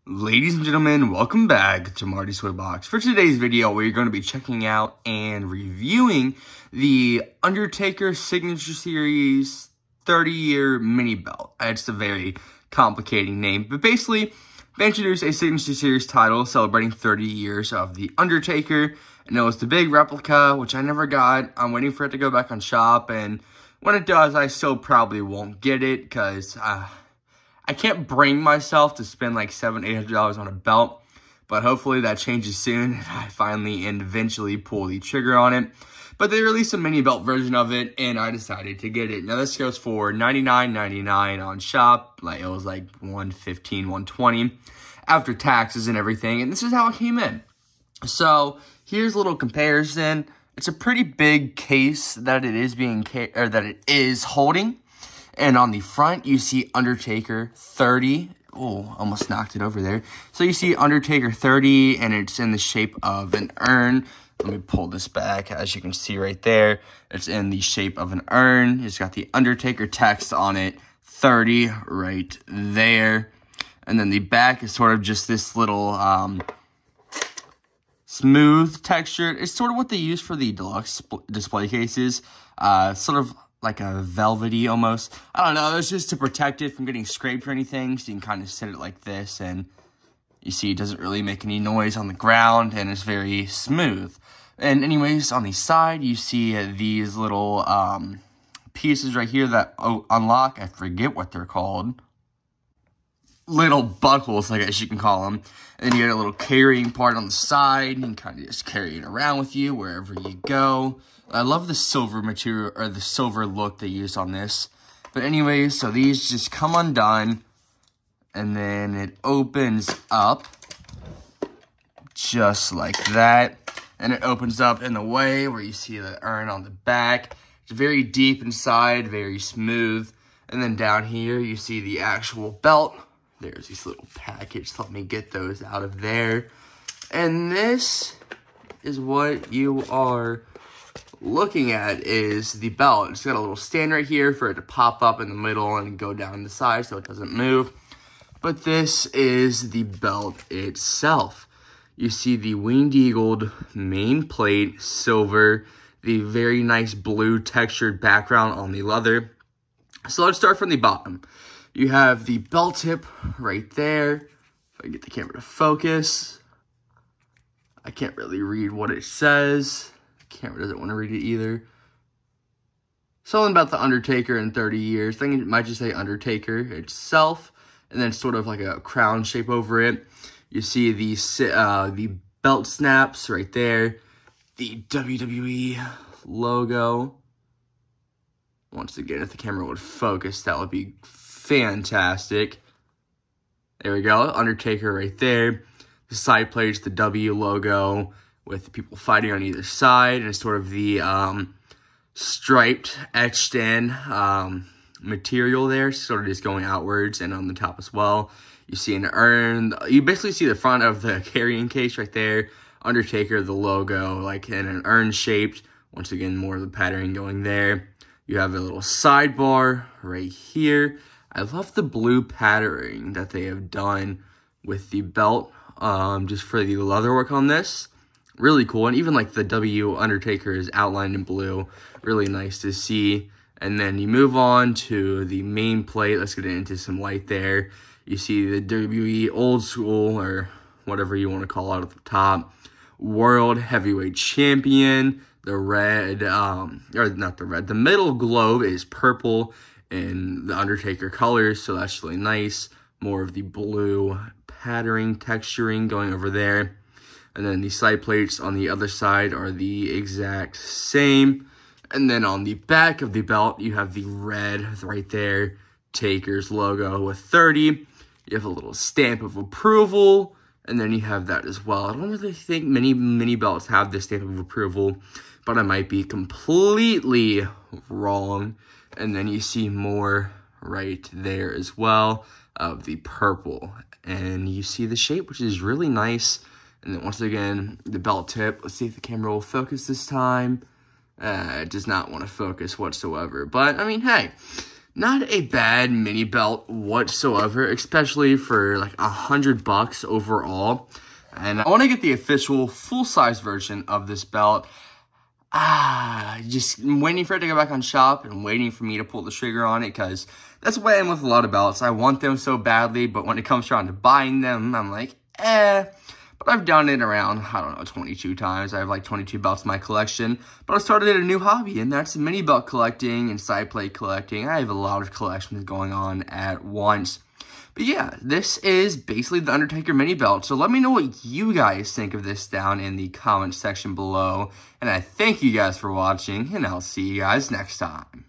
Ladies and gentlemen, welcome back to Marty's Toy Box. For today's video, we're going to be checking out and reviewing the Undertaker Signature Series 30-year mini belt. It's a very complicating name, but basically, they introduced a Signature Series title celebrating 30 years of the Undertaker, and it was the big replica, which I never got. I'm waiting for it to go back on shop, and when it does, I still probably won't get it, because I can't bring myself to spend like $700-800 on a belt, but hopefully that changes soon and I finally and eventually pull the trigger on it. But they released a mini belt version of it and I decided to get it. Now this goes for $99.99 on shop. Like it was like $115, $120 after taxes and everything. And this is how it came in. So here's a little comparison. It's a pretty big case that it is holding. And on the front, you see Undertaker 30. Oh, almost knocked it over there. So you see Undertaker 30, and it's in the shape of an urn. Let me pull this back. As you can see right there, it's in the shape of an urn. It's got the Undertaker text on it, 30 right there. And then the back is sort of just this little smooth texture. It's sort of what they use for the deluxe display cases. Sort of like a velvety almost. I don't know, it's just to protect it from getting scraped or anything, so you can kind of sit it like this, and you see it doesn't really make any noise on the ground, and it's very smooth. And anyways, on the side, you see these little pieces right here that unlock. I forget what they're called. Little buckles, I guess you can call them. And then you got a little carrying part on the side. You can kind of just carry it around with you wherever you go. I love the silver material, or the silver look they used on this. But anyways, so these just come undone. And then it opens up. Just like that. And it opens up in the way where you see the urn on the back. It's very deep inside, very smooth. And then down here, you see the actual belt. There's these little packets. Let me get those out of there. And this is what you are looking at, is the belt. It's got a little stand right here for it to pop up in the middle and go down the side so it doesn't move. But this is the belt itself. You see the winged eagled main plate, silver, the very nice blue textured background on the leather. So let's start from the bottom. You have the belt tip right there. If I get the camera to focus. I can't really read what it says. The camera doesn't want to read it either. Something about the Undertaker in 30 years. I think it might just say Undertaker itself. And then sort of like a crown shape over it. You see the belt snaps right there. The WWE logo. Once again, if the camera would focus, that would be fantastic. There we go, Undertaker right there. The side plates, the W logo with the people fighting on either side, and sort of the striped, etched in material there, sort of just going outwards and on the top as well. You see an urn. You basically see the front of the carrying case right there. Undertaker, the logo, like in an urn shaped. Once again, more of the patterning going there. You have a little sidebar right here. I love the blue patterning that they have done with the belt, just for the leather work on this. Really cool, and even like the W Undertaker is outlined in blue. Really nice to see. And then you move on to the main plate. Let's get into some light there. You see the WWE Old School, or whatever you want to call it at the top. World Heavyweight Champion. The red, or not the red, the middle globe is purple in the Undertaker colors, so that's really nice. More of the blue patterning, texturing going over there. And then the side plates on the other side are the exact same. And then on the back of the belt, you have the red right there, Taker's logo with 30. You have a little stamp of approval, and then you have that as well. I don't really think many belts have this stamp of approval, but I might be completely wrong. And then you see more right there as well of the purple. And you see the shape, which is really nice. And then once again, the belt tip. Let's see if the camera will focus this time. It does not want to focus whatsoever. But, I mean, hey, Not a bad mini belt whatsoever, especially for like $100 overall. And I want to get the official full-size version of this belt. Just waiting for it to go back on shop and waiting for me to pull the trigger on it, because that's the way I am with a lot of belts. I want them so badly, but when it comes around to buying them, I'm like, But I've done it around, I don't know, 22 times. I have like 22 belts in my collection. But I started a new hobby, and that's mini belt collecting and side plate collecting. I have a lot of collections going on at once. But yeah, this is basically the Undertaker mini belt. So let me know what you guys think of this down in the comment section below. And I thank you guys for watching, and I'll see you guys next time.